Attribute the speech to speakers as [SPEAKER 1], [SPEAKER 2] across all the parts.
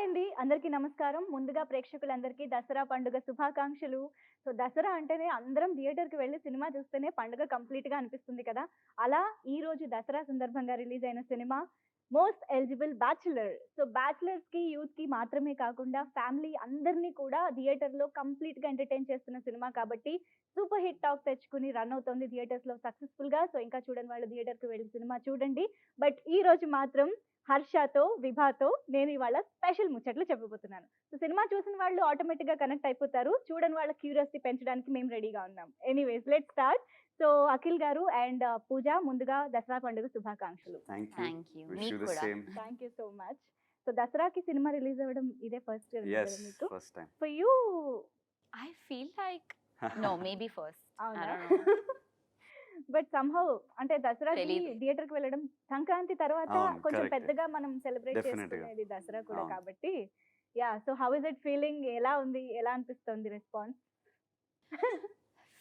[SPEAKER 1] Hi అండి. అందరికీ నమస్కారం. ముందుగా ప్రేక్షకులందరికీ దసరా పండుగ శుభాకాంక్షలు. సో, దసరా అంటేనే అందరం థియేటర్‌కి వెళ్లి సినిమా చూస్తేనే పండుగ కంప్లీట్‌గా అనిపిస్తుంది కదా! అలా ఈరోజు దసరా సందర్భంగా రిలీజ్ అయిన cinema 'most eligible bachelor'. So, బ్యాచిలర్స్‌కి, యూత్‌కి మాత్రమే కాకుండా ఫ్యామిలీ అందరిని కూడా థియేటర్‌లో కంప్లీట్‌గా ఎంటర్‌టైన్ చేస్తున్న సినిమా కాబట్టి సూపర్ హిట్ టాక్ తెచ్చుకొని రన్ అవుతోంది థియేటర్స్‌లో సక్సెస్‌ఫుల్‌గా. సో, ఇంకా చూడని వాళ్ళు థియేటర్‌కి వెళ్లి సినిమా చూడండి. బట్ ఈరోజు మాత్రం హర్షతో, విభాతో నేను ఇవాళ స్పెషల్ ముచ్చట్లు చెప్పబోతున్నాను. సో, సినిమా చూసిన వాళ్ళు ఆటోమేటిక్‌గా కనెక్ట్ అయిపోతారు. చూడని వాళ్ళ క్యూరియాసిటీ పెంచడానికి మేము రెడీగా ఉన్నాం. Anyways let's start. So, Akhil గారు అండ్ పూజ ముందుగా దసరా పండుగ శుభాకాంక్షలు.
[SPEAKER 2] Thank you.
[SPEAKER 3] Thank you.
[SPEAKER 2] Wish
[SPEAKER 3] మీకు
[SPEAKER 2] యూ ద
[SPEAKER 3] కూడా.
[SPEAKER 2] Same.
[SPEAKER 1] Thank you so much. So, దసరాకి సినిమా రిలీజ్ అవ్వడం ఇదే ఫస్ట్ టైమ్
[SPEAKER 2] yes
[SPEAKER 1] కదా మీకు?
[SPEAKER 2] First time.
[SPEAKER 1] For you
[SPEAKER 3] I feel like no, maybe first. I
[SPEAKER 1] అవునా?
[SPEAKER 3] don't know.
[SPEAKER 1] బట్ సంహౌ అంటే దసరాకి
[SPEAKER 3] తెలీదు.
[SPEAKER 1] థియేటర్‌కి వెళ్ళడం సంక్రాంతి తర్వాత
[SPEAKER 2] అవును,
[SPEAKER 1] కొంచెం
[SPEAKER 2] correct.
[SPEAKER 1] పెద్దగా మనం సెలబ్రేట్
[SPEAKER 2] Definitely గా.
[SPEAKER 1] చేసుకునేది దసరా కూడా
[SPEAKER 2] అవును.
[SPEAKER 1] కాబట్టి yeah! So, how is it feeling? ఎలా ఉంది? ఎలా అనిపిస్తుంది రెస్పాన్స్?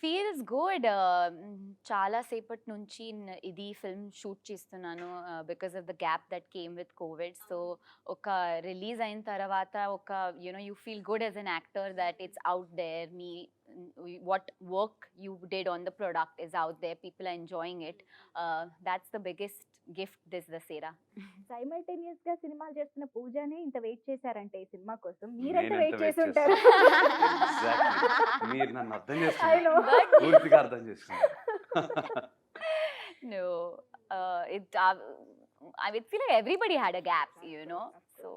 [SPEAKER 3] Feels good. చాలా సేపటి నుంచి ఇది ఫిల్మ్ షూట్ చేస్తున్నాను because of the gap that came with Covid. So ఒక రిలీజ్ అయిన తర్వాత ఒక you feel good as an actor that it's out there. మీ what work you did on the product is out there. People are enjoying it. That's the biggest gift this Dasera.
[SPEAKER 1] సైమల్టేనియస్‌గా సినిమాలు చేస్తున్న పూజనే ఇంత wait చేశారంటే ఈ cinema కోసం. మీరెంత
[SPEAKER 2] నేనెంత
[SPEAKER 1] wait
[SPEAKER 2] wait
[SPEAKER 1] చేసి ఉంటారు?
[SPEAKER 2] Exactly. మీరు నన్ను అర్థం
[SPEAKER 1] I
[SPEAKER 2] చేసుకున్నారు.
[SPEAKER 1] know.
[SPEAKER 2] పూర్తిగా అర్థం చేసుకున్నారు.
[SPEAKER 3] No, I would feel like everybody had a gap, So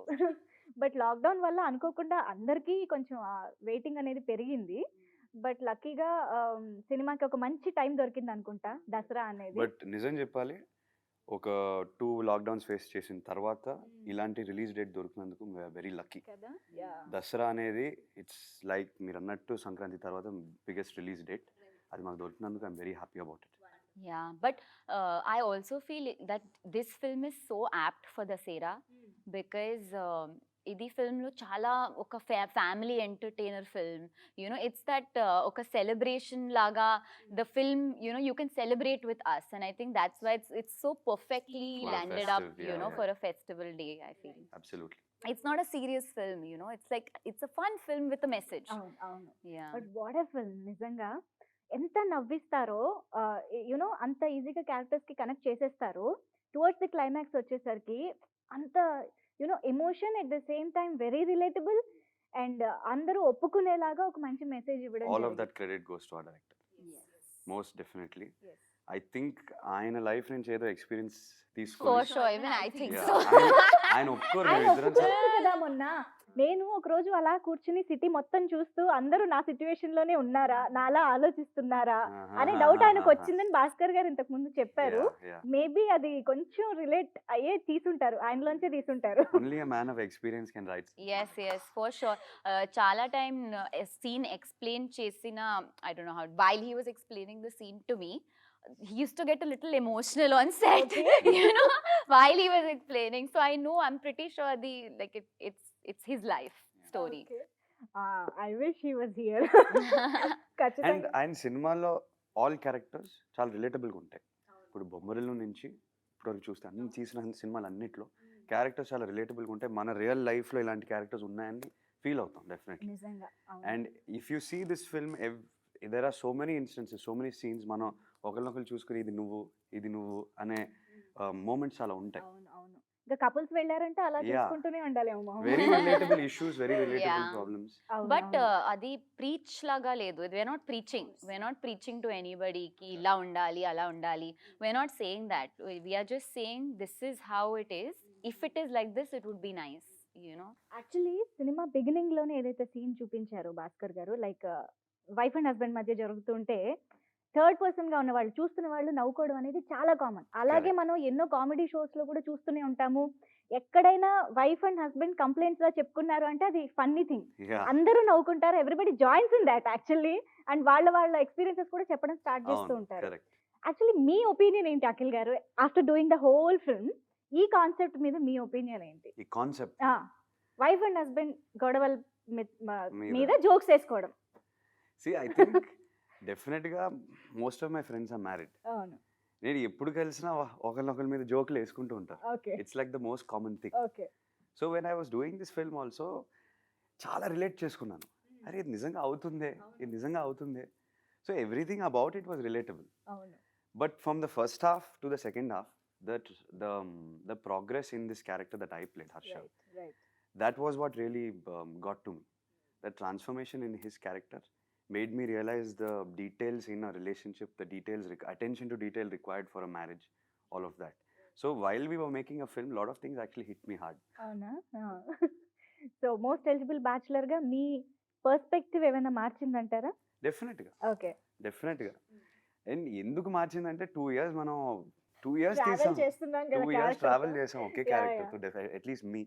[SPEAKER 1] but lockdown వల్ల అనుకోకుండా అందరికీ కొంచెం వెయిటింగ్ అనేది పెరిగింది. బట్ లక్కీగా సినిమాకి ఒక మంచి టైం దొరికిందనుకుంటా దసరా అనేది.
[SPEAKER 2] బట్ నిజం చెప్పాలి, ఒక 2 లాక్డౌన్స్ ఫేస్ చేసిన తర్వాత ఇలాంటి రిలీజ్ డేట్ దొరికినందుకు వెరీ లక్కీ.
[SPEAKER 1] కదా! యాహ్!
[SPEAKER 2] దసరా అనేది ఇట్స్ లైక్ మీరు అన్నట్టు సంక్రాంతి తర్వాత బిగ్గెస్ట్ రిలీజ్ డేట్. అది మాకు దొరికినందుకు I'm very happy about it.
[SPEAKER 3] yeah, but I also feel that this film is so apt for Dasera because ఇది ఫిల్మ్లో చాలా ఒక family entertainer film. It's that ఒక సెలబ్రేషన్ లాగా the film you can celebrate with us and I think that's why it's so perfectly
[SPEAKER 2] For a
[SPEAKER 3] landed up
[SPEAKER 2] festive, yeah.
[SPEAKER 3] For a festival day. I feel
[SPEAKER 2] absolutely.
[SPEAKER 3] it's not a serious film, it's like it's a fun film with a message.
[SPEAKER 1] అవును. అవును.
[SPEAKER 3] Yeah.
[SPEAKER 1] But what a film నిజంగా. ఎంత నవ్విస్తారో అంత ఈజీగా క్యారెక్టర్స్‌కి connect చేసేస్తారు. Towards the climax వచ్చేసరికి అంత emotion at the same time very relatable and అందరూ ఒప్పుకునేలాగా ఒక మంచి మెసేజ్ ఇవ్వడం
[SPEAKER 2] ఆల్ ఆఫ్
[SPEAKER 1] జరిగింది.
[SPEAKER 2] That credit goes to our director. Most definitely.
[SPEAKER 1] Yes.
[SPEAKER 2] I think ఆయన లైఫ్ నుంచి ఏదో ఎక్స్పీరియన్స్
[SPEAKER 3] For
[SPEAKER 2] తీసుకొని
[SPEAKER 3] sure, even I think
[SPEAKER 2] Yeah.
[SPEAKER 3] so.
[SPEAKER 2] ఆయన ఒప్పుకోరు
[SPEAKER 1] ఆయన
[SPEAKER 2] మేము ఇద్దరం
[SPEAKER 1] ఒప్పుకున్నారు కదా మొన్న. నేను ఒక రోజు అలా కూర్చుని సిటీ మొత్తం చూస్తూ అందరూ నా సిట్యుయేషన్ లోనే ఉన్నారా, నాలా ఆలోచిస్తున్నారా అనే డౌట్ ఆయనకు వచ్చిందని భాస్కర్ గారు ఇంతకు ముందు చెప్పారు. మేబీ అది కొంచెం రిలేట్ అయ్యే తీసుంటారు, ఆయనలోంచే తీసుంటారు.
[SPEAKER 2] Only a man of experience can write.
[SPEAKER 3] Yes, for sure. చాలా టైం scene explain చేసిన, I don't know how, while he was explaining the scene to me, he used to get a little emotional on set,
[SPEAKER 1] Okay.
[SPEAKER 3] while he was explaining. So I know, I'm pretty sure it's his life story.
[SPEAKER 1] I wish he was here.
[SPEAKER 2] And
[SPEAKER 1] ఖచ్చితంగా.
[SPEAKER 2] ఆయన సినిమాలో all characters చాలా రిలేటబుల్గా ఉంటాయి. ఇప్పుడు బొమ్మరిల్లు నుంచి ఇప్పటివరకు చూస్తే అన్ని తీసిన సినిమాలు అన్నిట్లో క్యారెక్టర్స్ చాలా రిలేటబుల్గా ఉంటాయి. మన రియల్ లైఫ్లో ఇలాంటి క్యారెక్టర్స్ ఉన్నాయని ఫీల్ అవుతాం డెఫినెట్లీ.
[SPEAKER 1] నిజంగా. అవును.
[SPEAKER 2] And if you see this film there are so many instances, so many scenes మనం ఒకరినొకరు చూసుకుని ఇది నువ్వు అనే మూమెంట్స్ చాలా ఉంటాయి.
[SPEAKER 1] అవును. అవును. ఇంకా కపుల్స్ వెళ్ళారంటే అలా
[SPEAKER 2] Yeah.
[SPEAKER 1] చూసుకుంటూనే ఉండాలేమో.
[SPEAKER 2] Very relatable issues, very relatable
[SPEAKER 3] Yeah.
[SPEAKER 2] Problems.
[SPEAKER 1] అవును.
[SPEAKER 3] బట్
[SPEAKER 1] అవును.
[SPEAKER 3] అది ప్రీచ్ లాగా లేదు. we're not preaching to anybody కి ఇలా ఉండాలి అలా ఉండాలి. we're not saying that. We are just saying this is how it is. If it is like this, it would be nice.
[SPEAKER 1] Actually cinema beginning లోనే ఏదైతే scene చూపించారో Bhaskar గారు, like wife and husband మధ్య జరుగుతుంటే థర్డ్ పర్సన్ గా ఉన్న వాళ్ళు చూస్తున్న వాళ్ళు నవ్వుకోవడం అనేది చాలా కామన్. అలాగే
[SPEAKER 2] Correct.
[SPEAKER 1] మనం ఎన్నో కామెడీ షోస్ లో కూడా చూస్తూనే ఉంటాము. ఎక్కడైనా వైఫ్ అండ్ హస్బెండ్ కంప్లైంట్స్ గా చెప్పుకున్నారు అంటే అది ఫన్నీ థింగ్. అందరూ నవ్వుకుంటారు. Everybody joins in that actually. And వాళ్ళ ఎక్స్పీరియన్సెస్ కూడా చెప్పడం స్టార్ట్ చేస్తూ ఉంటారు.
[SPEAKER 2] కరెక్ట్.
[SPEAKER 1] యాక్చువల్లీ మీ ఒపీనియన్ ఏంటి అఖిల్ గారు? After doing the whole film ఈ కాన్సెప్ట్ మీద మీ ఒపీనియన్ ఏంటి?
[SPEAKER 2] ఈ కాన్సెప్ట్
[SPEAKER 1] వైఫ్ అండ్ హస్బెండ్ గొడవల
[SPEAKER 2] మీద.
[SPEAKER 1] మీద జోక్స్ వేసుకోవడం.
[SPEAKER 2] సి ఐ థింక్ డెఫినెట్గా most of my friends are married.
[SPEAKER 1] అవును.
[SPEAKER 2] నేను ఎప్పుడు కలిసినా ఒకరినొకరి మీద జోకులు వేసుకుంటూ ఉంటారు.
[SPEAKER 1] Okay.
[SPEAKER 2] It's like the most common thing.
[SPEAKER 1] Okay.
[SPEAKER 2] So when I was doing this film also చాలా రిలేట్ చేసుకున్నాను. అరే ఇది నిజంగా అవుతుందే, ఇది నిజంగా అవుతుందే. So everything about it was relatable.
[SPEAKER 1] అవును.
[SPEAKER 2] But from the first half to the second half, that the progress in this character that I played, Harsha,
[SPEAKER 1] right.
[SPEAKER 2] that was what really got to me. The transformation in his character made me realize the details in a relationship, the details, attention to detail required for a marriage, all of that. So while we were making a film, a lot of things actually hit me hard.
[SPEAKER 1] అవునా? So most eligible bachelor గా మీ perspective ఏమైనా మార్చిందంటారా?
[SPEAKER 2] Definitely,
[SPEAKER 1] okay.
[SPEAKER 2] definitely. And ఎందుకు మార్చిందంటే 2 years మనం 2 years
[SPEAKER 1] travel
[SPEAKER 2] తీసాం,
[SPEAKER 1] చేస్తున్నాం
[SPEAKER 2] 2
[SPEAKER 1] కదా
[SPEAKER 2] years
[SPEAKER 1] character
[SPEAKER 2] travel
[SPEAKER 1] తో.
[SPEAKER 2] చేసాం ఒకే
[SPEAKER 1] Yeah,
[SPEAKER 2] క్యారెక్టర్ తో. At least me,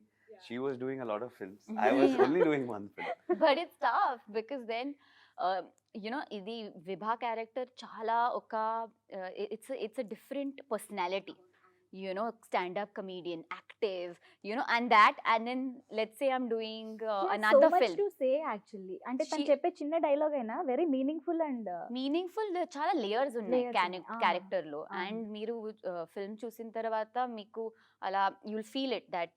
[SPEAKER 2] she was doing a lot of films, I was only doing one film.
[SPEAKER 3] But it's tough because then ఇది విభా character చాలా ఒక it's a different personality, stand-up comedian, active, and then let's say I'm doing another
[SPEAKER 1] so much
[SPEAKER 3] film.
[SPEAKER 1] to say actually. అంటే తను
[SPEAKER 3] She-
[SPEAKER 1] చెప్పే చిన్న dialogue అయినా very meaningful and
[SPEAKER 3] meaningful చాలా layers ఉన్నాయి
[SPEAKER 1] Layers ఉన్నాయి.
[SPEAKER 3] క్యారెక్టర్ లో.
[SPEAKER 1] అవును.
[SPEAKER 3] అండ్ మీరు ఫిల్మ్ చూసిన తర్వాత మీకు అలా you'll feel it that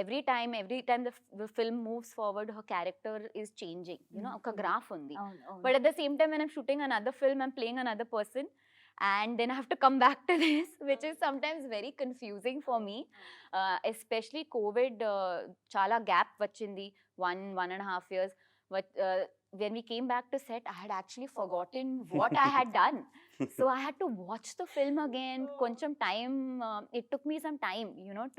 [SPEAKER 3] every time the film moves forward her character is changing, ఒక గ్రాఫ్ ఉంది. But at the same time, when I'm shooting another film, I'm playing another person, and then I have to come back to this, which is sometimes very confusing for me. Especially COVID, chala gap vachindi, 1.5 years. But when we came back to set, I had actually forgotten what I had done. So I had to watch the film again. Koncham time, it took me some time,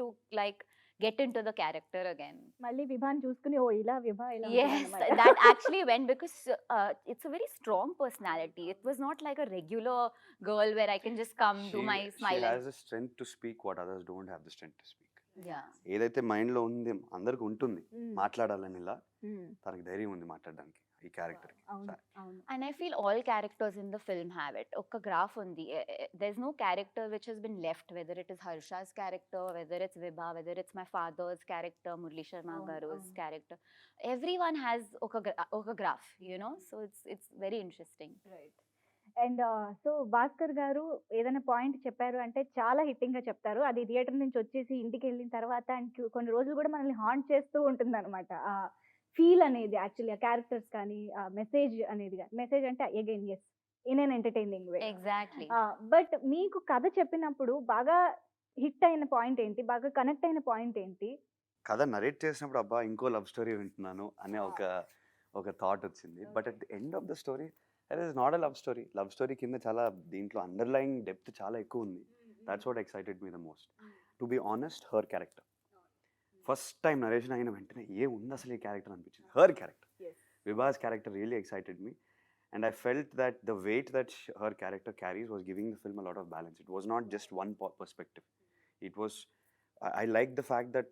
[SPEAKER 3] to like get into the character again.
[SPEAKER 1] మళ్ళీ విభాన్ చూసుకుని ఓ ఇలా విభా ఇలా
[SPEAKER 3] Yes,
[SPEAKER 1] ఉంటుందన్నమాట.
[SPEAKER 3] that actually went because it's a very strong personality. It was not like a regular girl where I can just come do my
[SPEAKER 2] She
[SPEAKER 3] smile.
[SPEAKER 2] has the strength to speak what others don't have the strength to speak.
[SPEAKER 3] Yeah.
[SPEAKER 2] ఏదైతే mind లో ఉంది అందరికి ఉంటుంది
[SPEAKER 1] Mm.
[SPEAKER 2] మాట్లాడాలని, ఇలా
[SPEAKER 1] Mm.
[SPEAKER 2] తనకి ధైర్యం ఉంది మాట్లాడడానికి ఈ క్యారెక్టర్ కి.
[SPEAKER 1] అవును, అవును.
[SPEAKER 3] And I feel all characters in the film have it. Oka graph undi. There's no character which has been left, whether it is Harsha's character, whether it's Vibha, whether it's my father's character, Murli Sharma
[SPEAKER 1] Avunu,
[SPEAKER 3] Garu's
[SPEAKER 1] avunu.
[SPEAKER 3] character. Everyone has oka graph, so it's very interesting.
[SPEAKER 1] Right. And so Bhaskar గారు ఏదైనా point చెప్పారు అంటే చాలా hitting గా చెప్తారు. అది theatre నుంచి వచ్చేసి ఇంటికి వెళ్ళిన తర్వాత అండ్ కొన్ని రోజులు కూడా మనల్ని హాంట్ చేస్తూ ఉంటుంది అనమాట. ఆ ఫీల్ అనేది యాక్చువల్లీ ఆ క్యారెక్టర్స్ కానీ ఆ మెసేజ్ అనేది, మెసేజ్ అంటే again as in an entertaining way.
[SPEAKER 3] Exactly.
[SPEAKER 1] But మీకు కథ చెప్పినప్పుడు బాగా హిట్ అయిన పాయింట్ ఏంటి, బాగా కనెక్ట్ అయిన పాయింట్ ఏంటి?
[SPEAKER 2] కథ నరేట్ చేసినప్పుడు అబ్బా ఇంకో లవ్ స్టోరీ వింటున్నాను అనే ఒక థాట్ వచ్చింది. But at the end of the story that is not a love story. Love story కింద చాలా దీంట్లో అండర్లైన్ డెప్త్ చాలా ఎక్కువ ఉంది. That's what excited me the most. To be honest, her character first time narration అయిన వెంటనే ఏ ఉంది అసలు ఈ క్యారెక్టర్ అనిపించింది. Her character, Vibhas character really excited me. And I felt that the weight that her character carries was giving the film a lot of balance. It was not just one perspective. It was, I liked the fact that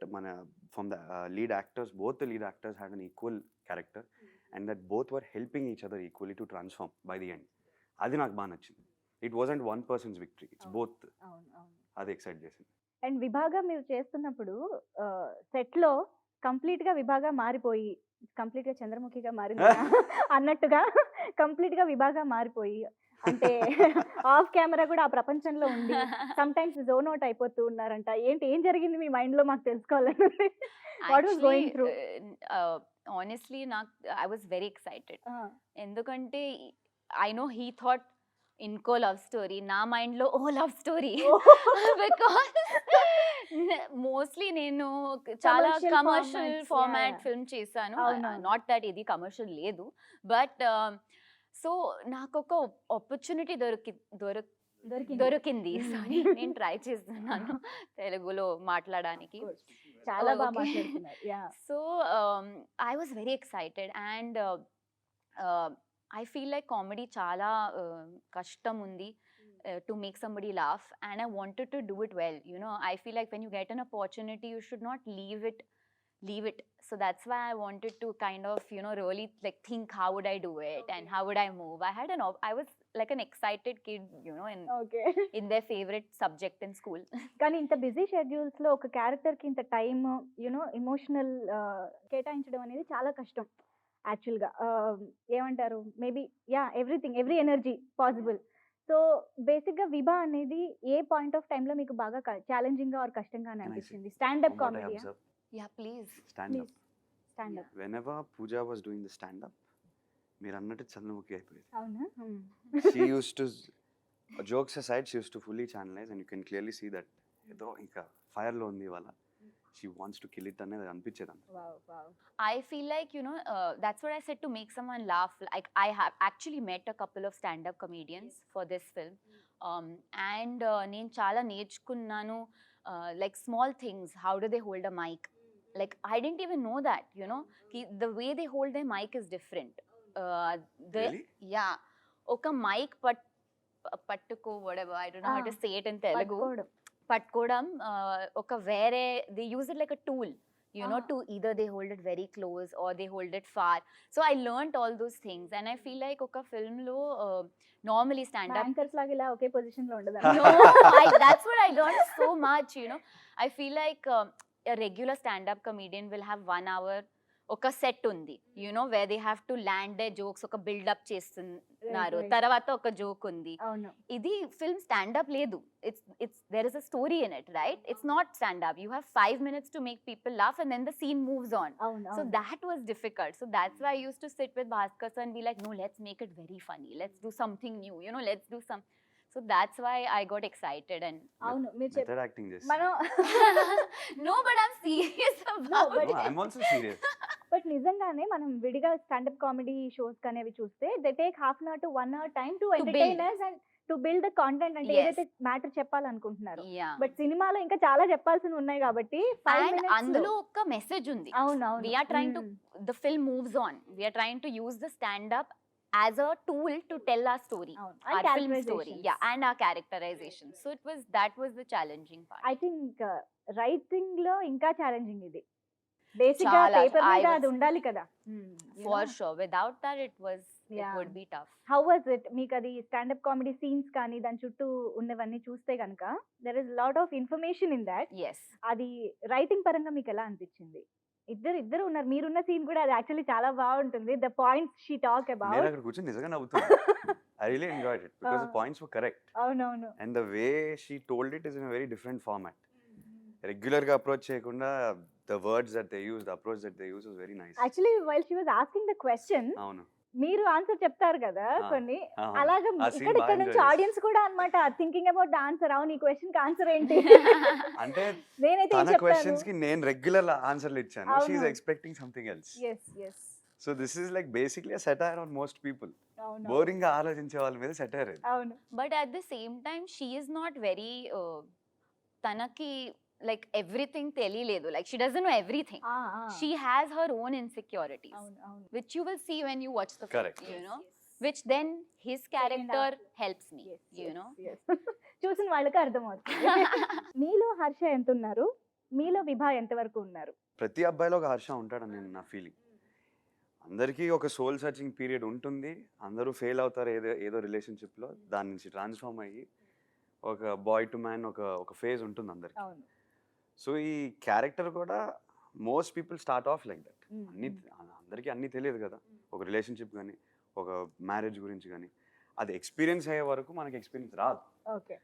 [SPEAKER 2] from the lead actors, both the lead actors had an equal character, and that both were helping each other equally to transform by the end. Adi నాకు బాగా నచ్చింది. It wasn't one person's victory. It's both.
[SPEAKER 1] అవును, అవును.
[SPEAKER 2] అది excite చేసింది.
[SPEAKER 1] And విభాగా మీరు చేస్తున్నప్పుడు set లో కంప్లీట్ గా విభాగా మారిపోయి, కంప్లీట్ గా చంద్రముఖిగా మారింది అన్నట్టుగా కంప్లీట్ గా విభాగా మారిపోయి, అంటే ఆఫ్ కెమెరా కూడా ఆ ప్రపంచంలో ఉండి సమ్ టైమ్స్ జోన్ అవుట్ అయిపోతూ ఉన్నారంట. ఏం జరిగింది మీ మైండ్ లో మాకు తెలుసుకోవాలని. What was going through?
[SPEAKER 3] Honestly, I was very excited. ఎందుకంటే I know he thought ఇంకో లవ్ స్టోరీ, నా మైండ్ లో ఓ లవ్ స్టోరీ. బికాస్ మోస్ట్లీ నేను చాలా
[SPEAKER 1] Commercial
[SPEAKER 3] commercial
[SPEAKER 1] formats,
[SPEAKER 3] format
[SPEAKER 1] yeah.
[SPEAKER 3] Film చేశాను.
[SPEAKER 1] అవునవును.
[SPEAKER 3] నాట్ దట్ ఇది కమర్షియల్ లేదు, బట్ సో నాకు ఒక ఆపర్చునిటీ దొరికింది. సారీ, నేను ట్రై చేస్తున్నాను తెలుగులో మాట్లాడడానికి.
[SPEAKER 1] చాలా బాగా
[SPEAKER 3] Okay.
[SPEAKER 1] మాట్లాడుతున్నారు. Yeah.
[SPEAKER 3] So I was very excited, and I feel like comedy chala kashtam undi to make somebody laugh, and I wanted to do it well. I feel like when you get an opportunity, you should not leave it. So that's why I wanted to kind of really like think how would I do it, and how would I move. I was like an excited kid,
[SPEAKER 1] okay.
[SPEAKER 3] in their favorite subject in school.
[SPEAKER 1] కానీ ఇంత busy schedules లో ఒక character కి ఇంత time emotional కేటాయించడం అనేది చాలా కష్టం యాక్చువల్ గా. ఏమంటారు, maybe every energy possible. So basic గా విభా అనేది ఏ పాయింట్ ఆఫ్ టైమ్ లో మీకు బాగా ఛాలెంజింగ్ గా ఆర్ కష్టంగా
[SPEAKER 2] Can I say
[SPEAKER 1] అనిపించింది? Standup
[SPEAKER 2] From what I
[SPEAKER 1] comedy?
[SPEAKER 2] observed,
[SPEAKER 3] Yeah, please.
[SPEAKER 2] Standup
[SPEAKER 1] stand up.
[SPEAKER 2] Whenever Pooja was doing the standup మీరు అన్నట్టు చల్లముఖి అయిపోయింది.
[SPEAKER 1] అవునా?
[SPEAKER 2] She uses to jokes aside she uses to fully channelise and you can clearly see that ఏదో ఇంకా ఫైర్లో ఉంది ఇవాళ, she wants to kill it అనేది అనిపించేది అంత.
[SPEAKER 1] Wow wow.
[SPEAKER 3] I feel like, you know, that's what I said, to make someone laugh. Like, I have actually met a couple of stand-up comedians for this film. And నేను చాలా నేర్చుకున్నాను, like small things. How do they hold a mic? Like, I didn't even know that, you know, the way they hold their mic is different.
[SPEAKER 2] Really?
[SPEAKER 3] Yeah. ఒక mic పట్టుకో, whatever, I don't know how to say it in Telugu. పట్టుకోవడం, ఒక వేరే, they use it like a tool, you know, to either they hold it very close or they hold it far. So I learned all those things, and I feel like ఒక film లో normally stand up.
[SPEAKER 1] Anchors లాగా ఇలా ఒకే position లో ఉండదు.
[SPEAKER 3] No, that's what I learned so much, you know. I feel like a regular stand-up comedian will have 1 hour ఒక set ఉంది, you know, where they have to land their jokes, ఒక build-up చేస్తున్నారు,
[SPEAKER 1] right.
[SPEAKER 3] తర్వాత ఒక joke ఉంది.
[SPEAKER 1] అవును.
[SPEAKER 3] ఇది film stand up లేదు. It's there is a story in it, right? It's not stand-up. You have 5 minutes to make people laugh and then the scene moves on.
[SPEAKER 1] అవును.
[SPEAKER 3] So that was difficult. So that's why I used to sit with Bhaskar sir and be like, no, let's make it very funny. Let's do something new. You know, let's do some. So that's why I got excited and
[SPEAKER 1] అవును. మీరు
[SPEAKER 2] method acting చేసి.
[SPEAKER 1] మనం
[SPEAKER 3] no, but I'm serious about
[SPEAKER 1] No, but-
[SPEAKER 3] it.
[SPEAKER 2] I'm also serious.
[SPEAKER 1] But నిజంగానే మనం విడిగా standup comedy shows అనేవి చూస్తే they take half an hour to 1 hour time to entertain us and to build the content, అంటే
[SPEAKER 3] Yes.
[SPEAKER 1] ఏదైతే matter చెప్పాలనుకుంటున్నారు.
[SPEAKER 3] Yeah.
[SPEAKER 1] But సినిమాలో ఇంకా చాలా చెప్పాల్సినవి ఉన్నాయి కాబట్టి 5
[SPEAKER 3] And
[SPEAKER 1] minutes
[SPEAKER 3] అందులో ఒక మెసేజ్ ఉంది.
[SPEAKER 1] అవును అవును.
[SPEAKER 3] We are trying to, the film moves on. We are trying to use the stand-up as a tool to tell our story, our film story, yeah, and our characterization. So that was the challenging part.
[SPEAKER 1] I think writing లో ఇంకా challenging ఇది. Basic గా
[SPEAKER 3] చాలా.
[SPEAKER 1] Paper మీద
[SPEAKER 3] I
[SPEAKER 1] అది
[SPEAKER 3] was-
[SPEAKER 1] ఉండాలి కదా.
[SPEAKER 3] For sure, without that it
[SPEAKER 1] Yeah.
[SPEAKER 3] would be tough.
[SPEAKER 1] How was it? మీకు అది స్టాండప్ కామెడీ సీన్స్ కానీ దాని చుట్టూ ఉన్నవన్నీ చూస్తే కనుక there is lot of information in that.
[SPEAKER 3] Yes.
[SPEAKER 1] అది రైటింగ్ పరంగా మీకు ఎలా అనిపించింది? ఇద్దరు ఉన్నారు, మీరున్న సీన్ కూడా అది యాక్చువల్లీ చాలా బాగుంటుంది. ద పాయింట్స్ షీ టాక్
[SPEAKER 2] నేను
[SPEAKER 1] అబౌట్.
[SPEAKER 2] అక్కడ కూర్చొని నిజంగా నవ్వుతున్నాను. I really enjoyed it because the points were correct
[SPEAKER 1] అవునవును.
[SPEAKER 2] And the way she told it is in a very different format. Regular గా అప్రోచ్ చేయకుండా the words that they use, the approach that they use was very nice.
[SPEAKER 1] Actually while she was asking the question,
[SPEAKER 2] అవును.
[SPEAKER 1] మీరు answer చెప్తారు కదా కొన్ని, అలాగా
[SPEAKER 2] ఆ scene
[SPEAKER 1] ఇక్కడ
[SPEAKER 2] బాగా
[SPEAKER 1] నుంచి
[SPEAKER 2] enjoy
[SPEAKER 1] ఆడియన్స్ కూడా అన్నమాట థింకింగ్ అబౌట్ ద ఆన్సర్. అవును, ఈ క్వశ్చన్ కి ఆన్సర్ ఏంటి?
[SPEAKER 2] అంటే
[SPEAKER 1] నేనైతే ఏం
[SPEAKER 2] తన
[SPEAKER 1] చెప్తాను?
[SPEAKER 2] క్వశ్చన్స్ కి నేను రెగ్యులర్ ఆన్సర్లు ఇచ్చాను. షీ ఇస్
[SPEAKER 1] అవును.
[SPEAKER 2] Expecting something else.
[SPEAKER 1] yes yes
[SPEAKER 2] so this is like basically a satire on most people.
[SPEAKER 1] అవును
[SPEAKER 2] బోరింగ్ గా ఆలోచించే వాళ్ళ మీద సెటైర్ ఇది.
[SPEAKER 1] అవును.
[SPEAKER 3] But at the same time she is not very tanaki, like everything తెలియలేదు, like she doesn't know everything. She has her own insecurities,
[SPEAKER 1] అవును అవును.
[SPEAKER 3] which you will see when you watch the film.
[SPEAKER 2] Correct.
[SPEAKER 3] You know, which then his character helps me,
[SPEAKER 1] Yes,
[SPEAKER 3] you
[SPEAKER 1] yes,
[SPEAKER 3] know.
[SPEAKER 1] yes. చూసిన వాళ్ళకి అర్థమవుతుంది. మీలో హర్ష ఎంత ఉన్నారు, మీలో విభా ఎంత వరకు ఉన్నారు?
[SPEAKER 2] ప్రతి అబ్బాయిలో ఒక హర్ష ఉంటాడని నేను నా ఫీలింగ్. అందరికీ ఒక సోల్ సర్చింగ్ పీరియడ్ ఉంటుంది. అందరూ ఫెయిల్ అవుతారు ఏదో ఏదో రిలేషన్షిప్లో. దాని నుంచి ట్రాన్స్ఫార్మ్ అయ్యి ఒక బాయ్ టు మ్యాన్ ఒక ఫేజ్ ఉంటుంది అందరికి.
[SPEAKER 1] అవును.
[SPEAKER 2] సో ఈ క్యారెక్టర్ కూడా most people start of like that.
[SPEAKER 1] Mm,
[SPEAKER 2] అన్ని అందరికీ అన్నీ తెలియదు కదా, ఒక రిలేషన్షిప్ కానీ ఒక మ్యారేజ్ గురించి కానీ. అది ఎక్స్పీరియన్స్ అయ్యే వరకు మనకి ఎక్స్పీరియన్స్ రాదు.
[SPEAKER 1] ఓకే.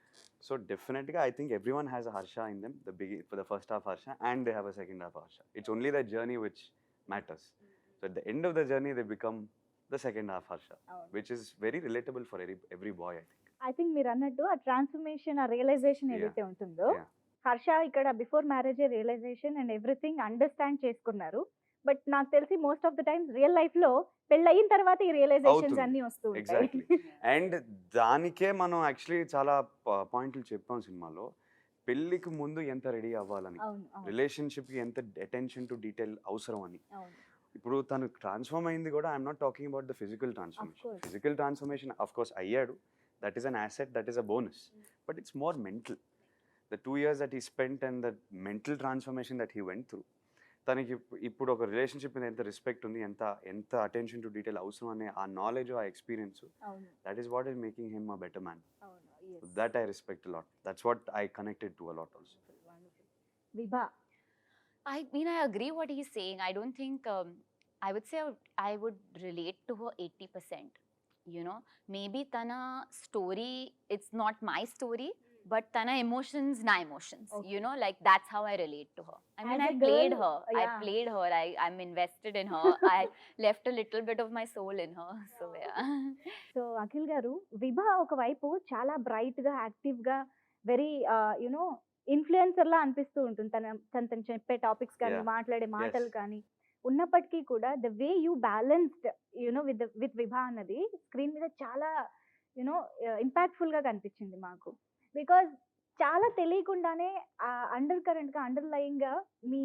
[SPEAKER 2] సో డెఫినెట్గా I think every one has a Harsha in them, for the first half Harsha and they have a second half Harsha. It's only the journey which matters. So at the end of the journey they become the second half Harsha,
[SPEAKER 1] అవును.
[SPEAKER 2] Which is very relatable for every boy I think.
[SPEAKER 1] I think మీరు అన్నట్టు ఆ transformation, ఆ realisation
[SPEAKER 2] Yeah.
[SPEAKER 1] ఏదైతే ఉంటుందో,
[SPEAKER 2] Yeah.
[SPEAKER 1] Harsha ఇక్కడ before marriage realisation and everything understand చేసుకున్నారు. But నాకు తెలిసి most of the times real life లో పెళ్ళయిన తర్వాత ఈ రియలైజేషన్స్
[SPEAKER 2] అవుతుంది.
[SPEAKER 1] అన్ని వస్తూ ఉంటాయి.
[SPEAKER 2] ఎగ్జాక్ట్లీ. అండ్ దానికే మనం యాక్చువల్లీ చాలా పాయింట్లు చెప్పాం సినిమాలో. పెళ్ళికి ముందు ఎంత రెడీ అవ్వాలని,
[SPEAKER 1] అవును అవును
[SPEAKER 2] రిలేషన్షిప్కి ఎంత అటెన్షన్ టు డీటెయిల్ అవసరం అని.
[SPEAKER 1] అవును.
[SPEAKER 2] ఇప్పుడు తను ట్రాన్స్ఫార్మ్ అయింది కూడా, I'm not talking about the physical transformation.
[SPEAKER 1] course.
[SPEAKER 2] Physical transformation of course అయ్యాడు, that is an asset, that is a bonus. But it's more mental. The 2 years that he spent and the mental transformation that he went through. తనకి ఇప్పుడు ఒక relationship మీద ఎంత respect ఉంది, ఎంత attention to detail అవసరం అనే ఆ నాలెడ్జ్, ఆ ఎక్స్పీరియన్స్,
[SPEAKER 1] అవును
[SPEAKER 2] that is what is making him a better man.
[SPEAKER 1] అవును. Yes.
[SPEAKER 2] That I respect lot. That's what I connected to a lot also.
[SPEAKER 1] Wonderful. విభా.
[SPEAKER 3] I mean, I agree what he's saying. I don't think I would say I would relate to her 80%. You know, maybe Tana story, it's not my story, but tana emotions na emotions,
[SPEAKER 1] Okay.
[SPEAKER 3] you know, like that's how I relate to her. I mean,
[SPEAKER 1] As
[SPEAKER 3] I
[SPEAKER 1] a
[SPEAKER 3] played
[SPEAKER 1] girl,
[SPEAKER 3] her,
[SPEAKER 1] yeah.
[SPEAKER 3] I played her, I'm invested in her. I left a little bit of my soul in her, so yeah.
[SPEAKER 1] So Akhil గారు విభా ఒకవైపు చాలా bright గా active గా very you know influencer లా అనిపిస్తూ ఉంటుంది తను చెప్పే topics కానీ
[SPEAKER 2] Yeah.
[SPEAKER 1] మాట్లాడే మాటలు
[SPEAKER 2] Yes.
[SPEAKER 1] కానీ ఉన్నప్పటికీ కూడా the way you balanced you know with Vibha అన్నది స్క్రీన్ మీద చాలా యునో ఇంపాక్ట్ఫుల్ గా కనిపించింది మాకు బికాజ్ చాలా తెలియకుండానే ఆ అండర్ కరెంట్ గా అండర్ లయింగ్ గా మీ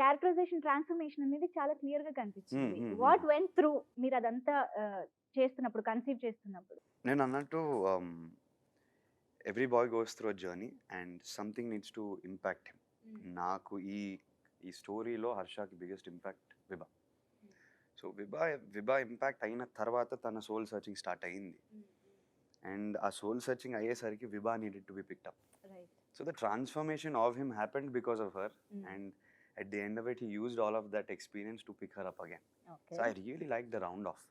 [SPEAKER 1] క్యారెక్టరైజేషన్ ట్రాన్స్ఫర్మేషన్ అనేది చాలా క్లియర్ గా కనిపించింది. వాట్ వెంట్ త్రూ మీరు అదంతా చేస్తున్నప్పుడు కన్సీవ్ చేస్తున్నప్పుడు?
[SPEAKER 2] నేను అన్నట్టు every boy goes through a journey and something needs to impact him. నాకు ఈ స్టోరీలో హర్షకి biggest impact Vibha. So Vibha impact అయిన తర్వాత తన సోల్ సర్చింగ్ స్టార్ట్ అయింది. అండ్ ఆ సోల్ సర్చింగ్ అయ్యేసరికి Vibha needed to be picked up. So the transformation of him happened because of her. And at the end of it, he used all of that experience to pick her up again. So I really liked the round off.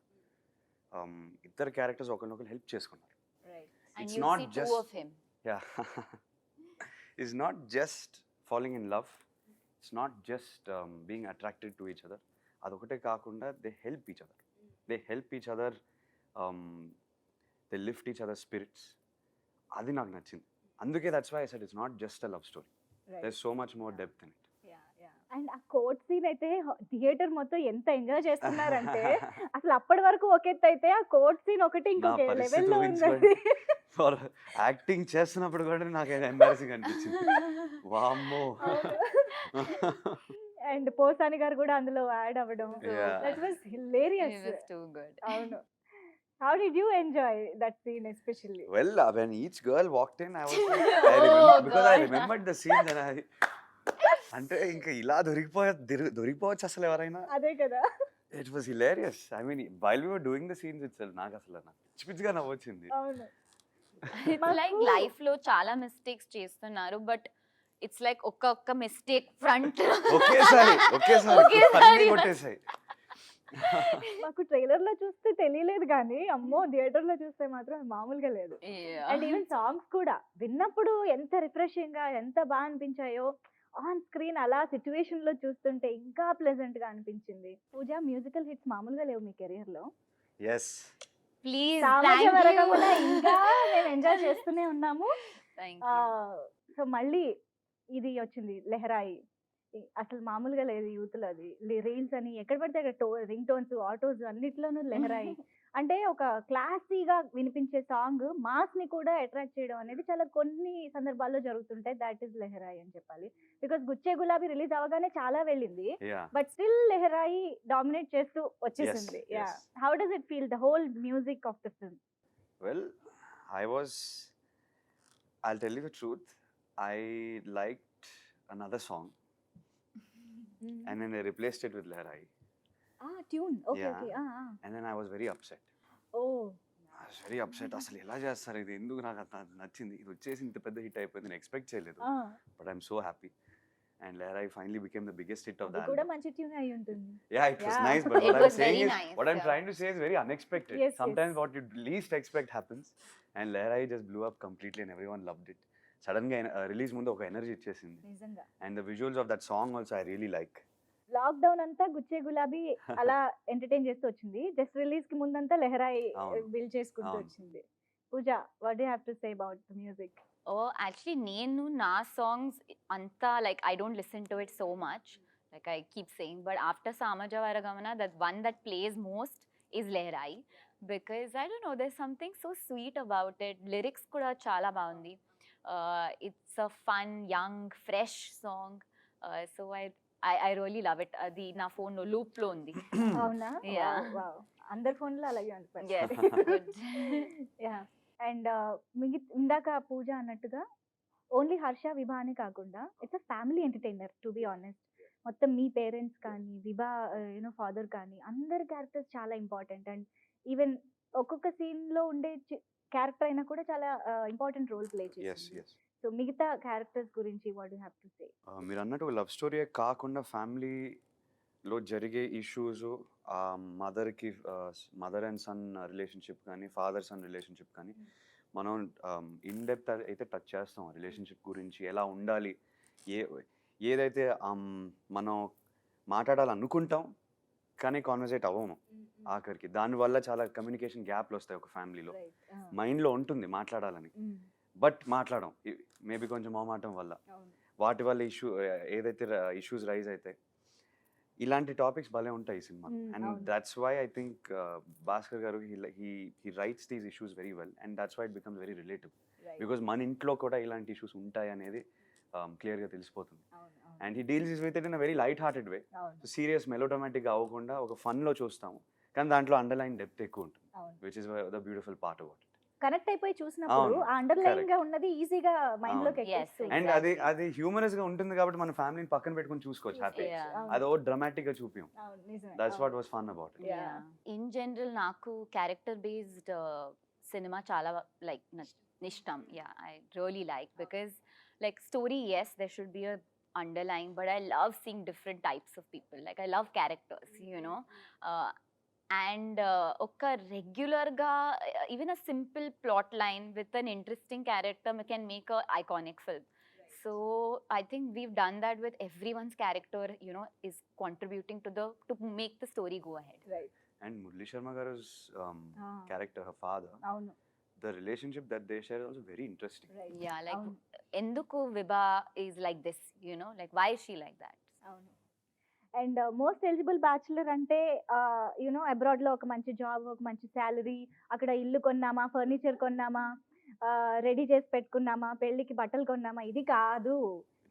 [SPEAKER 2] Iddar characters okalokal help cheskunnaru.
[SPEAKER 3] Right. And
[SPEAKER 2] It's
[SPEAKER 3] you
[SPEAKER 2] not
[SPEAKER 3] see
[SPEAKER 2] just
[SPEAKER 3] two of him.
[SPEAKER 2] Yeah. It's not just falling in love. It's not just being attracted to each other. Adokate kaakunda they help each other. They help each other. They lift each other's spirits. Adi naaku nachindi. Anduke that's why I said it's not just a love story. There's so much more depth in it.
[SPEAKER 1] And ఆ court scene అయితే theatre మొత్తం ఎంత enjoy చేస్తున్నారంటే అసలు అప్పటి వరకు ఒక ఎత్తు అయితే ఆ కోర్ట్ సీన్ ఒకటి ఇంకొక లెవెల్లో ఉంది.
[SPEAKER 2] ఫర్ యాక్టింగ్ చేస్తున్నప్పుడు కూడా నాకు ఎంబారసింగ్ అనిపించింది. వామ్మో.
[SPEAKER 1] అండ్ పోసాని గారు కూడా అందులో యాడ్ అవ్వడం that was hilarious.
[SPEAKER 3] It was too good.
[SPEAKER 1] అవును. How did you enjoy that scene especially?
[SPEAKER 2] Well, when each girl walked in, I was like, because I remembered the scene and I అంటే ఇంకా ఇలా దొరికిపోవచ్చు అసలు ఎవరైనా.
[SPEAKER 1] అదే కదా.
[SPEAKER 2] It was hilarious. I mean while we were doing the scenes itself నాకు అసలు పిచ్చిగా నవ్వొచ్చింది.
[SPEAKER 1] అవును.
[SPEAKER 3] It's like life లో చాలా మిస్టేక్స్ చేస్తున్నారు, బట్ ఇట్స్ లైక్ ఒక్క మిస్టేక్ ఫ్రంట్
[SPEAKER 2] ఒకేసారి అన్నీ కొట్టేసాయి.
[SPEAKER 1] మాకు ట్రైలర్ లో చూస్తే తెలియలేదు కానీ అమ్మో థియేటర్ లో చూస్తే మాత్రం మామూలుగా లేదు. అండ్ ఈవెన్ సాంగ్స్ కూడా విన్నప్పుడు ఎంత రిఫ్రెషింగ్ గా ఎంత బాగా అనిపించాయో ఆన్ స్క్రీన్ అలా సిచ్యువేషన్ లో చూస్తుంటే ఇంకా ప్లెజెంట్ గా అనిపించింది. పూజ, మ్యూజికల్ హిట్స్ మామూలుగా లేవు మీ కెరియర్ లో.
[SPEAKER 2] yes
[SPEAKER 3] ప్లీజ్
[SPEAKER 1] సామాజిక ఇంకా మేము ఎంజాయ్ చేస్తూనే ఉన్నాము. సో మళ్ళీ ఇది వచ్చింది లెహరాయి. అసలు మామూలుగా లేదు యూత్ లో. అది రీల్స్ అని ఎక్కడ పడితే అక్కడ రింగ్ టోన్స్, ఆటోస్ అన్నిట్లోనూ లెహరాయి. అంటే ఒక క్లాసీగా వినిపించే సాంగ్ మాస్ ని కూడా అట్రాక్ట్ చేయడం అనేది చాలా కొన్ని సందర్భాల్లో జరుగుతుంటాయి. దాట్ ఈస్ లెహరాయి అని చెప్పాలి. బికాస్ గుచ్చే గులాబీ రిలీజ్ అవగానే చాలా వెళ్ళింది, బట్ స్టిల్ లెహరాయి డామినేట్ చేస్తూ వచ్చేసింది. How does it feel the whole music of the film?
[SPEAKER 2] Well, I'll tell you the truth, I liked another song and then they replaced it with Lehrai.
[SPEAKER 1] Tune. Okay
[SPEAKER 2] Yeah.
[SPEAKER 1] Okay.
[SPEAKER 2] And then I was very upset.
[SPEAKER 1] Oh
[SPEAKER 2] I was very upset. అసలు ఎలా చేస్తారు ఇది, ఎందుకు నాకు నచ్చింది, ఇది వచ్చేసి ఇంత పెద్ద హిట్ అయిపోయింది, నేను ఎక్స్పెక్ట్ చేయలేదు. But I'm so happy and Lehrai finally became the biggest hit of the
[SPEAKER 1] అది కూడా
[SPEAKER 2] album.
[SPEAKER 1] మంచి ట్యూన్ అయి ఉంటుంది.
[SPEAKER 2] Yeah, it was
[SPEAKER 1] Yeah.
[SPEAKER 2] nice, but
[SPEAKER 3] It
[SPEAKER 2] what I'm
[SPEAKER 3] was
[SPEAKER 2] saying
[SPEAKER 3] very
[SPEAKER 2] is,
[SPEAKER 3] nice,
[SPEAKER 2] what I'm
[SPEAKER 3] yeah.
[SPEAKER 2] trying to say is very unexpected.
[SPEAKER 1] Yes,
[SPEAKER 2] Sometimes
[SPEAKER 1] yes.
[SPEAKER 2] what you least expect happens, and Lehrai just blew up completely and everyone loved it. Sudden గా release ముందు ఒక energy ఇచ్చేసింది.
[SPEAKER 1] నిజంగా
[SPEAKER 2] And the visuals of that song also I really like.
[SPEAKER 1] Lockdown అంతా గుచ్చే గులాబీ అలా entertain చేస్తూ వచ్చింది. జస్ట్ రిలీజ్ కి ముందంతా లెహరాయి
[SPEAKER 2] అవును.
[SPEAKER 1] బిల్డ్ చేసుకుంటూ
[SPEAKER 2] అవును.
[SPEAKER 1] వచ్చింది. Pooja, what do you have to say about the music?
[SPEAKER 3] Actually నేను నా సాంగ్స్ అంతా like I don't listen to it so much, like I keep saying, but after Samaja Varagamana that one that plays most is Laharaayi, because I don't know there something so sweet about it. Lyrics కూడా చాలా బాగుంది. It's a fun young fresh song, so I really love it. అది నా phone లో loop లో ఉంది.
[SPEAKER 1] అవునా?
[SPEAKER 3] Yeah.
[SPEAKER 1] Wow. అందరి ఫోన్ లో అలాగే ఉంటుంది.
[SPEAKER 3] Yes, good.
[SPEAKER 1] యా. అండ్ ఇందాక పూజ అన్నట్టుగా ఓన్లీ హర్ష, విభా అని కాకుండా it's a family entertainer to be honest. మొత్తం మీ పేరెంట్స్ కానీ విభా ఫాదర్ కానీ అందరి క్యారెక్టర్స్ చాలా ఇంపార్టెంట్. అండ్ ఈవెన్ ఒక్కొక్క సీన్ లో ఉండే క్యారెక్టర్ అయినా కూడా చాలా ఇంపార్టెంట్ రోల్ ప్లే
[SPEAKER 2] Yes,
[SPEAKER 1] చేస్తుంది.
[SPEAKER 2] yes.
[SPEAKER 1] సో మిగతా క్యారెక్టర్స్ గురించి వాట్ డు హావ్ టు సే?
[SPEAKER 2] మీరు అన్నట్టు లవ్ స్టోరీ కాకుండా ఫ్యామిలీలో జరిగే issues, mother and son relationship కానీ, ఫాదర్ సన్ రిలేషన్షిప్ కానీ, మనం ఇన్ డెప్త్ అయితే టచ్ చేస్తాం రిలేషన్షిప్ గురించి, ఎలా ఉండాలి, ఏ ఏదైతే మనం మాట్లాడాలనుకుంటాం కానీ కాన్వర్సేట్ అవ్వము ఆఖరికి. దానివల్ల చాలా కమ్యూనికేషన్ గ్యాప్లు వస్తాయి ఒక ఫ్యామిలీలో. మైండ్లో ఉంటుంది మాట్లాడాలని, బట్ మాట్లాడడం మేబీ కొంచెం మొహమాటం వల్ల, వాటి వల్ల ఏదైతే ఇష్యూస్ రైజ్ అవుతాయి. ఇలాంటి టాపిక్స్ భలే ఉంటాయి ఈ cinema. And that's why I think Bhaskar garu he writes these issues very well, and that's why it becomes very relative. Because మన ఇంట్లో కూడా ఇలాంటి ఇష్యూస్ ఉంటాయి అనేది క్లియర్గా తెలిసిపోతుంది. And he deals with it in a very light hearted way. Serious మెలోడ్రామాటిక్గా అవ్వకుండా ఒక ఫన్లో చూస్తాము, కానీ దాంట్లో అండర్లైన్ డెప్త్ ఎక్కువ ఉంటుంది, which is the beautiful part of it.
[SPEAKER 1] Connect అయిపోయి చూసినప్పుడు ఆ అండర్లైన్ గా ఉన్నది ఈజీగా మైండ్ లోకి
[SPEAKER 3] Yes,
[SPEAKER 1] ఎక్కేస్తుంది.
[SPEAKER 2] అండ్ అది హ్యూమరస్ గా ఉంటుంది కాబట్టి మన ఫ్యామిలీని పక్కన పెట్టుకొని చూసుకోవచ్చు హ్యాపీ. అది ఓ డ్రామాటిక్ గా చూపియం. That's what was fun about it.
[SPEAKER 1] Yeah.
[SPEAKER 3] In general నాకు క్యారెక్టర్ బేస్డ్ సినిమా చాలా లైక్ ఇష్టం. I really like because like story is there should be a underlying, but I love seeing different types of people. Like I love characters, you know. And oka regular ga even a simple plot line with an interesting character can make a iconic film. So I think we've done that with everyone's character, you know, is contributing to make the story go ahead.
[SPEAKER 1] Right.
[SPEAKER 2] And Murali Sharma garu's character, her father,
[SPEAKER 1] అవును.
[SPEAKER 2] the relationship that they share is also very interesting.
[SPEAKER 1] Right.
[SPEAKER 3] Yeah, like
[SPEAKER 1] అవును.
[SPEAKER 3] enduku Vibha is like this, you know, like why is she like that?
[SPEAKER 1] అవును. And most eligible bachelor అంటే you know abroad లో ఒక మంచి job, ఒక మంచి salary, అక్కడ ఇల్లు కొన్నామా, ఫర్నిచర్ కొన్నామా, రెడీ చేసి పెట్టుకున్నామా, పెళ్ళికి బట్టలు కొన్నామా, ఇది కాదు.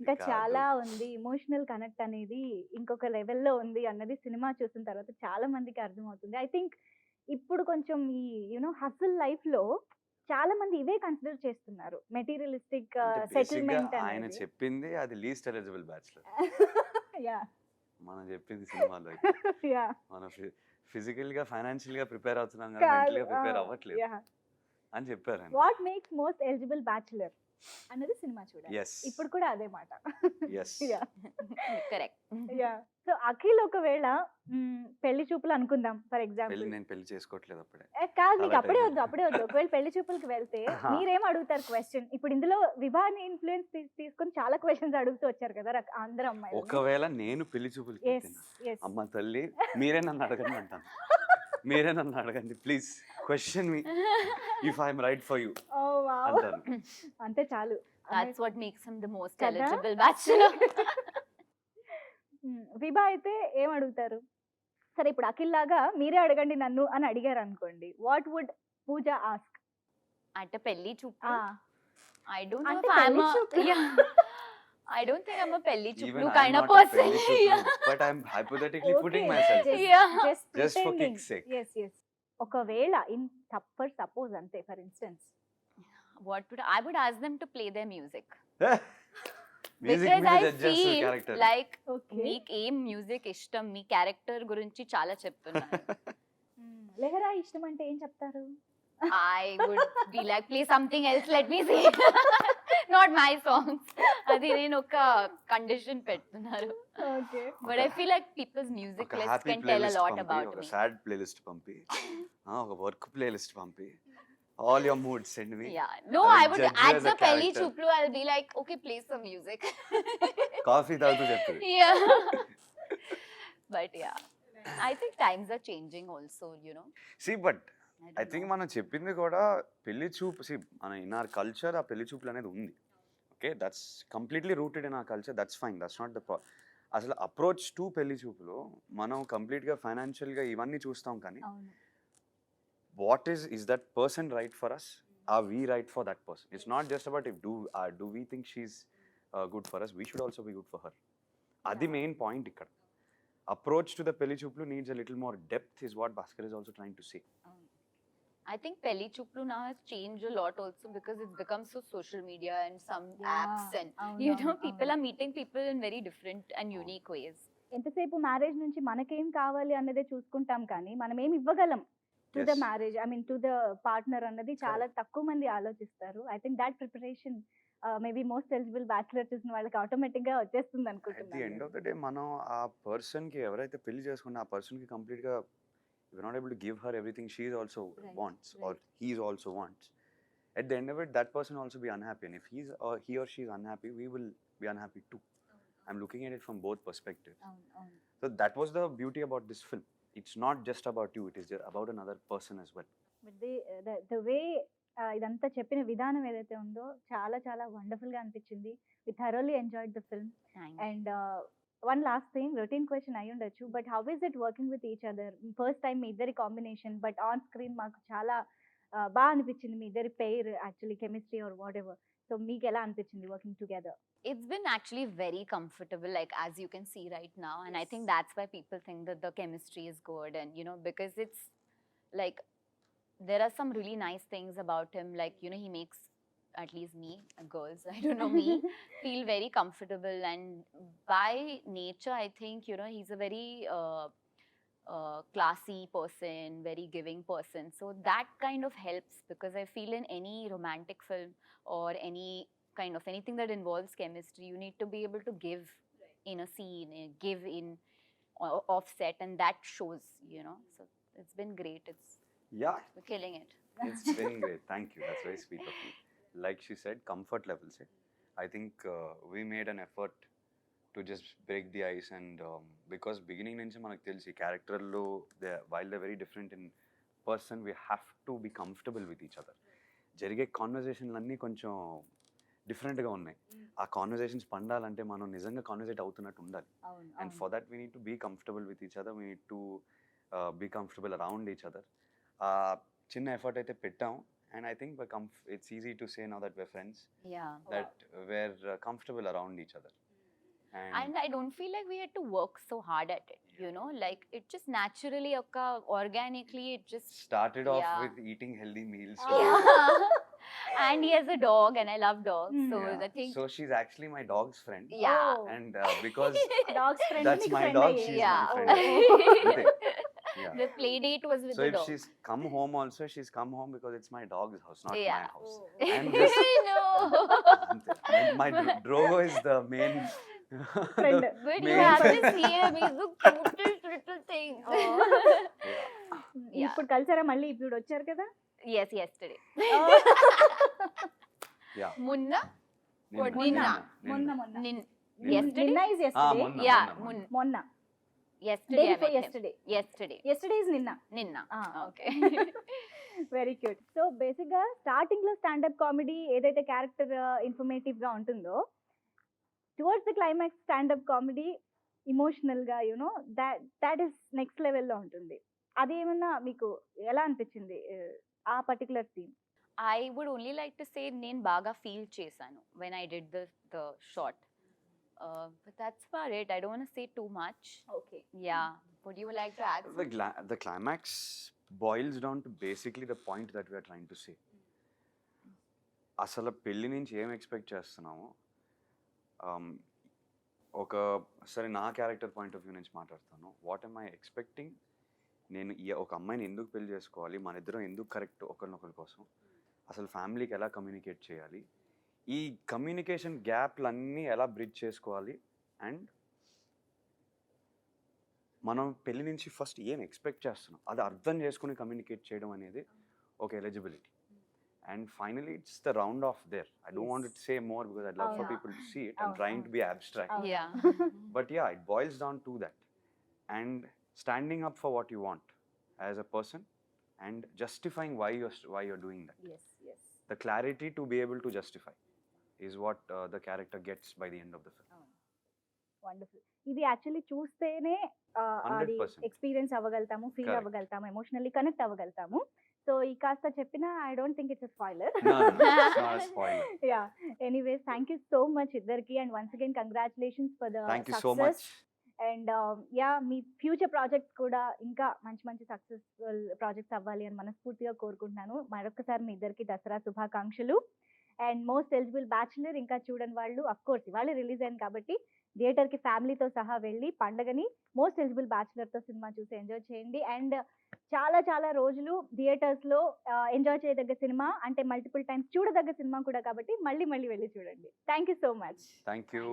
[SPEAKER 1] ఇంకా చాలా ఉంది. ఇమోషనల్ కనెక్ట్ అనేది ఇంకొక లెవెల్లో ఉంది అన్నది సినిమా చూసిన తర్వాత చాలా మందికి అర్థమవుతుంది. ఐ థింక్ ఇప్పుడు కొంచెం ఈ యూనో హస్ల్ లైఫ్ లో చాలా మంది ఇవే కన్సిడర్ చేస్తున్నారు, మెటీరియలిస్టిక్ సెటిల్మెంట్
[SPEAKER 2] ఆయన చెప్పింది అది లీస్ట్ ఎలిజిబుల్ బ్యాచులర్.
[SPEAKER 1] యా
[SPEAKER 2] మనం చెప్పింది సినిమాలో
[SPEAKER 1] యా
[SPEAKER 2] మనం ఫిజికల్ గా ఫైనాన్షియల్ గా ప్రిపేర్ అవుతున్నాం కానీ మెంటల్ గా ప్రిపేర్ అవ్వట్లేదు అని చెప్పారు ఆయన.
[SPEAKER 1] What makes most eligible bachelor అన్నది సినిమా చూడాలి.
[SPEAKER 2] Yes.
[SPEAKER 1] ఇప్పుడు కూడా అదే మాట.
[SPEAKER 2] Yes.
[SPEAKER 3] Correct.
[SPEAKER 1] Yeah so Akhil ఒకవేళ పెళ్లి చూపులు అనుకుందాం ఫర్ ఎగ్జాంపుల్.
[SPEAKER 2] నేను పెళ్లి చేసుకోవట్లేదు అప్పుడే.
[SPEAKER 1] కాదు, మీకు
[SPEAKER 2] అలా
[SPEAKER 1] అప్పుడే
[SPEAKER 2] time.
[SPEAKER 1] వద్దు, అప్పుడే వద్దు. ఒకవేళ పెళ్లి చూపులకు వెళ్తే మీరేం అడుగుతారు క్వశ్చన్? ఇప్పుడు ఇందులో వివాహాన్ని ఇన్ఫ్లుయెన్స్ తీసుకొని చాలా క్వశ్చన్స్ అడుగుతూ వచ్చారు కదా అందరు అమ్మాయిలు.
[SPEAKER 2] ఒకవేళ నేను పెళ్లి చూపులకి వెళ్తున్నా, అమ్మ తల్లి మీరే నన్ను అడగండి అంటాను. మీరే నన్ను అడగండి please, question me if I'm right for you అంటాను.
[SPEAKER 1] అంతే చాలు.
[SPEAKER 3] That's what makes him the most
[SPEAKER 1] కదా?
[SPEAKER 3] eligible bachelor.
[SPEAKER 1] విభా అయితే ఏం అడుగుతారు? సరే ఇప్పుడు అఖిల్ లాగా మీరే అడగండి నన్ను అని అడిగారు అనుకోండి, వాట్ వుడ్ పూజ ఆస్క్?
[SPEAKER 3] అంటే పెళ్లి చూపు I don't know
[SPEAKER 1] అంటే
[SPEAKER 3] if I'm
[SPEAKER 1] పెళ్లి
[SPEAKER 3] a
[SPEAKER 1] చూపులు.
[SPEAKER 3] yeah. I don't think I'm a pelli
[SPEAKER 2] Even
[SPEAKER 3] chuplu
[SPEAKER 2] I'm
[SPEAKER 3] kind of
[SPEAKER 2] not a
[SPEAKER 3] person.
[SPEAKER 2] pelli chuplu,
[SPEAKER 3] Yeah.
[SPEAKER 2] but I'm hypothetically putting myself in.
[SPEAKER 3] Yeah.
[SPEAKER 2] Just for kick's sake.
[SPEAKER 1] yes. ఒకవేళ in for suppose అంతే for instance
[SPEAKER 3] What would I would ask them to play their music.
[SPEAKER 2] Music
[SPEAKER 3] Because
[SPEAKER 2] మీద
[SPEAKER 3] I
[SPEAKER 2] judge చేస్తారు
[SPEAKER 3] feel
[SPEAKER 2] character.
[SPEAKER 3] like
[SPEAKER 1] okay.
[SPEAKER 3] మీకు ఏం music ఇష్టం, మీ character గురించి చాలా చెప్తున్నారు.
[SPEAKER 1] లెహరా ఇష్టం అంటే ఏం చెప్తారు?
[SPEAKER 3] I would be like, play something else, let me see. Not my songs. అది నేను ఒక కండిషన్ పెడుతున్నారు.
[SPEAKER 1] Okay.
[SPEAKER 3] But I feel like people's music
[SPEAKER 2] ఒక
[SPEAKER 3] lists
[SPEAKER 2] happy
[SPEAKER 3] can tell a
[SPEAKER 2] playlist
[SPEAKER 3] lot
[SPEAKER 2] పంపి,
[SPEAKER 3] about
[SPEAKER 2] ఒక
[SPEAKER 3] me.
[SPEAKER 2] సాడ్ ప్లేలిస్ట్ పంపి, ఒక work playlist పంపి, all your moods send me.
[SPEAKER 3] Yeah. No,
[SPEAKER 2] I
[SPEAKER 3] I
[SPEAKER 2] will
[SPEAKER 3] would
[SPEAKER 2] judge you
[SPEAKER 3] at
[SPEAKER 2] as
[SPEAKER 3] the
[SPEAKER 2] a
[SPEAKER 3] pelli
[SPEAKER 2] character.
[SPEAKER 3] chuplu, I'll be like, okay, play some music.
[SPEAKER 2] Coffee తాగుతూ చెప్తుంది.
[SPEAKER 3] Yeah. But yeah, I think times are changing also, you know.
[SPEAKER 2] See, but
[SPEAKER 3] I
[SPEAKER 2] I
[SPEAKER 3] don't
[SPEAKER 2] think
[SPEAKER 3] know.
[SPEAKER 2] మనం చెప్పింది కూడా పెళ్లి చూపు. మన in are culture ఆ పెళ్లి చూపులు అనేది ఉంది. Okay, that's completely rooted in a culture, that's fine, that's not the అసలు అప్రోచ్ టు పెళ్లి చూపులు మనం కంప్లీట్గా ఫైనాన్షియల్గా ఇవన్నీ చూస్తాం, కానీ
[SPEAKER 1] అవును.
[SPEAKER 2] What is that person right for us? Are we right for that person? It's not just about if do we think she is good for us, we should also be good for her. అది main point ఇక్కడ. Approach to the పెళ్లి చూపులు needs a little more depth is what Bhaskar is also trying to say.
[SPEAKER 3] I think pelli chuplu now has changed a lot also because it's become so social media and some
[SPEAKER 1] Yeah,
[SPEAKER 3] apps and
[SPEAKER 1] అవును,
[SPEAKER 3] you know
[SPEAKER 1] అవును,
[SPEAKER 3] people
[SPEAKER 1] అవును.
[SPEAKER 3] are meeting people in very different and unique ways.
[SPEAKER 1] ఎంతసేపు marriage నుంచి మనకేం కావాలి అన్నదే చూసుకుంటాం, కానీ మనం ఏం ఇవ్వగలం to the
[SPEAKER 2] Yes.
[SPEAKER 1] Marriage, I mean to the partner అన్నది చాలా తక్కువ మంది ఆలోచిస్తారు. I think that preparation maybe most eligible bachelor చూసిన వాళ్ళకి ఆటోమేటిక్ గా వచ్చేస్తుంది
[SPEAKER 2] అట్ ది ఎండ్
[SPEAKER 1] అనుకుంటున్నాను.
[SPEAKER 2] ఆఫ్ ద డే మనం ఆ పర్సన్కి ఎవరైతే పెళ్లి చేసుకున్న ఆ పర్సన్కి కంప్లీట్గా we're not able to give her everything she is also
[SPEAKER 1] Right,
[SPEAKER 2] wants or
[SPEAKER 1] right.
[SPEAKER 2] he is also wants. at the end of it, that person also be unhappy, and if he or she is unhappy, we will be unhappy too. I'm looking at it from both perspectives. So that was the beauty about this film. It's not just about you, it is about another person as well.
[SPEAKER 1] But the way ఇదంతా చెప్పిన విధానం ఏదైతే ఉందో చాలా చాలా వండర్ఫుల్గా అనిపించింది. We thoroughly enjoyed the film. And one last thing, routine question అయి ఉండొచ్చు, but how is it working with each other? First time మీ ఇద్దరి కాంబినేషన్, బట్ ఆన్ స్క్రీన్ మాకు చాలా బాగా అనిపించింది మీ ఇద్దరి pair, actually chemistry or what ever. So మీకు ఎలా అనిపించింది working together?
[SPEAKER 3] It's been actually very comfortable, like as you can see right now, and I think that's why people think that the chemistry is good, and you know, because it's like there are some really nice things about him, like you know, he makes at least me, girls, I don't know, me feel very comfortable, and by nature I think, you know, he's a very classy person, very giving person, so that kind of helps, because I feel in any romantic film or any kind of anything that involves chemistry, you need to be able to give in a scene, give in offset, and that shows, you know. So it's been great.
[SPEAKER 2] Yeah,
[SPEAKER 3] We're killing it.
[SPEAKER 2] it's been great. Thank you. That's very sweet of you. Like she said, comfort levels. I think we made an effort to just break the ice, and because beginning nunchi manaku telsi character lo, while they're very different in person, we have to be comfortable with each other. జరిగే కాన్వర్జేషన్లన్నీ కొంచెం డిఫరెంట్గా ఉన్నాయి. ఆ conversations పండాలంటే మనం నిజంగా conversate అవుతున్నట్టు ఉండాలి. And for that we need to be comfortable with each other, we need to be comfortable around each other. చిన్న ఎఫర్ట్ అయితే పెట్టాం, and I think it's easy to say now that we're friends,
[SPEAKER 3] Yeah.
[SPEAKER 2] that we're comfortable around each other.
[SPEAKER 3] And I don't feel like we had to work so hard at it, you know, like it just naturally organically it just
[SPEAKER 2] Started off
[SPEAKER 3] Yeah.
[SPEAKER 2] with eating healthy meals.
[SPEAKER 3] and he has a dog and I love dogs, so
[SPEAKER 2] Yeah.
[SPEAKER 3] I think
[SPEAKER 2] So she's actually my dog's friend.
[SPEAKER 3] yeah.
[SPEAKER 1] Oh.
[SPEAKER 2] And because
[SPEAKER 1] dogs friend,
[SPEAKER 2] that's my dog, she's
[SPEAKER 3] Yeah.
[SPEAKER 2] my friend. Ante. Yeah.
[SPEAKER 3] The play date was with
[SPEAKER 2] So
[SPEAKER 3] the
[SPEAKER 2] if
[SPEAKER 3] dog.
[SPEAKER 2] she's come home also, she's come home because it's my dog's house, not
[SPEAKER 3] Yeah.
[SPEAKER 2] my house.
[SPEAKER 1] Oh.
[SPEAKER 2] And just
[SPEAKER 3] No.
[SPEAKER 2] my Drogo is the main
[SPEAKER 1] Friend.
[SPEAKER 2] the
[SPEAKER 3] But you
[SPEAKER 2] main
[SPEAKER 3] have to
[SPEAKER 2] friend.
[SPEAKER 3] see him, he's the cutest little thing. Yeah.
[SPEAKER 1] ఇప్పుడు కలిసారా మళ్ళీ? ఇప్పుడు వచ్చారు కదా.
[SPEAKER 3] Yes, yesterday.
[SPEAKER 2] Yeah.
[SPEAKER 3] Munna?
[SPEAKER 2] Ninna.
[SPEAKER 3] Ninna.
[SPEAKER 1] మొన్న
[SPEAKER 3] Nin-
[SPEAKER 2] Ninna.
[SPEAKER 3] yesterday?
[SPEAKER 1] నిన్న is yesterday.
[SPEAKER 2] మొన్న.
[SPEAKER 3] Yeah,
[SPEAKER 2] Munna.
[SPEAKER 1] మొన్న
[SPEAKER 3] yesterday.
[SPEAKER 1] Day
[SPEAKER 3] I
[SPEAKER 1] before
[SPEAKER 3] met him.
[SPEAKER 1] Yesterday.
[SPEAKER 3] Yesterday.
[SPEAKER 1] Yesterday is నిన్న.
[SPEAKER 3] Ninna.
[SPEAKER 1] Ah,
[SPEAKER 3] Okay.
[SPEAKER 1] Very cute. So బేసిక్గా స్టార్టింగ్ లో స్టాండప్ కామెడీ ఏదైతే character informative గా ఉంటుందో, towards the climax standup comedy emotional గా you know that is next లెవెల్లో ఉంటుంది. అది ఏమన్నా మీకు ఎలా అనిపించింది ఆ particular scene?
[SPEAKER 3] I would only like to say నేను బాగా feel చేశాను when I did the shot. But that's about it. I don't want to say too much.
[SPEAKER 1] Okay.
[SPEAKER 3] Yeah. Would you like to add?
[SPEAKER 2] The climax boils down to basically the point that we are trying to say. అసలు పెళ్లి నుంచి ఏం expect చేస్తున్నామో, ఒక సరే నా character point of view నుంచి మాట్లాడతాను. వాట్ ఎమ్ ఐ ఎక్స్పెక్టింగ్, నేను ఒక అమ్మాయిని ఎందుకు పెళ్లి చేసుకోవాలి, మన ఇద్దరం ఎందుకు కరెక్ట్ ఒకరినొకరి కోసం, అసలు ఫ్యామిలీకి ఎలా కమ్యూనికేట్ చేయాలి, ఈ కమ్యూనికేషన్ గ్యాప్లన్నీ ఎలా బ్రిడ్జ్ చేసుకోవాలి, అండ్ మనం పెళ్లి నుంచి ఫస్ట్ ఏం ఎక్స్పెక్ట్ చేస్తున్నాం అది అర్థం చేసుకుని కమ్యూనికేట్ చేయడం అనేది ఒక eligibility. And finally, it's the round off there. I don't want to say more because I'd love for
[SPEAKER 1] Yeah.
[SPEAKER 2] people to see it. I'm trying to be abstract.
[SPEAKER 3] Yeah.
[SPEAKER 2] But yeah, it boils down to that. And standing up for what you want as a person and justifying why you're doing that.
[SPEAKER 1] Yes yes.
[SPEAKER 2] The clarity to be able to justify is what the character gets by the end of the film.
[SPEAKER 1] Wonderful. ఇది actually చూస్తేనే అది
[SPEAKER 2] 100%.
[SPEAKER 1] Experience అవ్వగలుగుతాము, feel
[SPEAKER 2] Correct.
[SPEAKER 1] అవ్వగలుగుతాము, emotionally connect అవ్వగలుగుతాము. So ఈ కాస్త చెప్పిన I don't think it's spoiler.
[SPEAKER 2] No, it's not a spoiler.
[SPEAKER 1] Yeah, anyways thank you so much ఇద్దరికి, and once again congratulations for the
[SPEAKER 2] Thank you so much.
[SPEAKER 1] And yeah, మీ future projects కూడా ఇంకా మంచి మంచి successful projects అవ్వాలి అని మనస్ఫూర్తిగా కోరుకుంటున్నాను. మరొకసారి మీ ఇద్దరికి దసరా శుభాకాంక్షలు. అండ్ మోస్ట్ ఎలిజిబుల్ బ్యాచులర్ ఇంకా చూడని వాళ్ళు, అఫ్ కోర్స్ ఇవాళ రిలీజ్ అయింది కాబట్టి థియేటర్కి ఫ్యామిలీతో సహా వెళ్ళి పండగని మోస్ట్ ఎలిజిబుల్ బ్యాచులర్తో సినిమా చూసి ఎంజాయ్ చేయండి. అండ్ చాలా చాలా రోజులు థియేటర్స్లో ఎంజాయ్ చేయదగ్గ సినిమా, అంటే మల్టిపుల్ టైమ్స్ చూడదగ్గ సినిమా కూడా కాబట్టి మళ్ళీ మళ్ళీ వెళ్ళి చూడండి. Thank you so much.
[SPEAKER 2] Thank you.